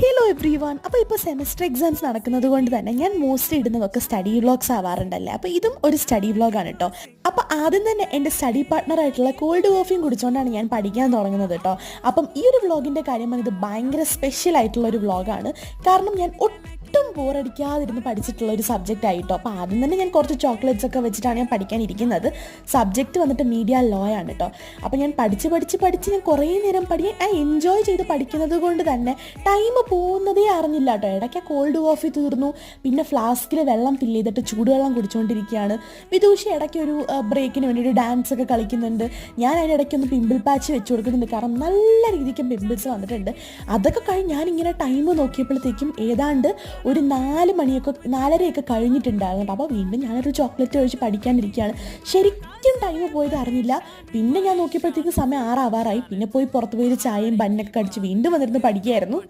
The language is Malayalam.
Hello every one. അപ്പോൾ ഇപ്പോൾ സെമസ്റ്റർ എക്സാംസ് നടക്കുന്നത് കൊണ്ട് തന്നെ ഞാൻ മോസ്റ്റ്ലി ഇടുന്നതൊക്കെ സ്റ്റഡി വ്ളോഗ്സ് ആവാറുണ്ടല്ലേ. അപ്പോൾ ഇതും ഒരു സ്റ്റഡി വ്ളോഗാണ് കേട്ടോ. അപ്പോൾ ആദ്യം തന്നെ എൻ്റെ സ്റ്റഡി പാർട്ട്ണറായിട്ടുള്ള കോൾഡ് കോഫിയും കുടിച്ചുകൊണ്ടാണ് ഞാൻ പഠിക്കാൻ തുടങ്ങുന്നത് കേട്ടോ. അപ്പം ഈ ഒരു വ്ളോഗിൻ്റെ കാര്യം പറഞ്ഞത് ഭയങ്കര സ്പെഷ്യൽ ആയിട്ടുള്ള ഒരു വ്ളോഗാണ്. കാരണം ഞാൻ ഒട്ടും ബോറടിക്കാതിരുന്ന് പഠിച്ചിട്ടുള്ള ഒരു സബ്ജക്റ്റ് ആയിട്ടോ. അപ്പോൾ ആദ്യം തന്നെ ഞാൻ കുറച്ച് ചോക്ലേറ്റ്സ് ഒക്കെ വെച്ചിട്ടാണ് ഞാൻ പഠിക്കാനിരിക്കുന്നത്. സബ്ജക്റ്റ് വന്നിട്ട് മീഡിയ ലോ ആണ് കേട്ടോ. അപ്പോൾ ഞാൻ പഠിച്ച് ഞാൻ കുറേ നേരം എൻജോയ് ചെയ്ത് പഠിക്കുന്നത് കൊണ്ട് തന്നെ ടൈം പോകുന്നതേ അറിഞ്ഞില്ല കേട്ടോ. ഇടയ്ക്ക് കോൾഡ് കോഫി തീർന്നു, പിന്നെ ഫ്ലാസ്കിൽ വെള്ളം ഫില്ല് ചെയ്തിട്ട് ചൂടുവെള്ളം കുടിച്ചുകൊണ്ടിരിക്കുകയാണ്. വിദൂഷി ഇടയ്ക്ക് ഒരു ബ്രേക്കിന് വേണ്ടിയിട്ട് ഡാൻസ് ഒക്കെ കളിക്കുന്നുണ്ട്. ഞാൻ അതിൻ്റെ ഇടയ്ക്കൊന്ന് പിമ്പിൾ പാച്ച് വെച്ച് കൊടുക്കുന്നുണ്ട്, കാരണം നല്ല രീതിക്ക് പിമ്പിൾസ് വന്നിട്ടുണ്ട്. അതൊക്കെ കഴിഞ്ഞ് ഞാനിങ്ങനെ ടൈം നോക്കിയപ്പോഴത്തേക്കും ഏതാണ്ട് ഒരു 4:30 കഴിഞ്ഞിട്ടുണ്ടായിരുന്നു. അപ്പോൾ വീണ്ടും ഞാനൊരു ചോക്ലേറ്റ് കഴിച്ച് പഠിക്കാനിരിക്കുകയാണ്. ശരിക്കും ടൈം പോയത് അറിഞ്ഞില്ല. പിന്നെ ഞാൻ നോക്കിയപ്പോഴത്തേക്കും സമയം 6 ആവാറായി. പിന്നെ പോയി പുറത്ത് പോയി ചായയും ബന്നൊക്കെ കടിച്ച് വീണ്ടും വന്നിരുന്ന് പഠിക്കുകയായിരുന്നു.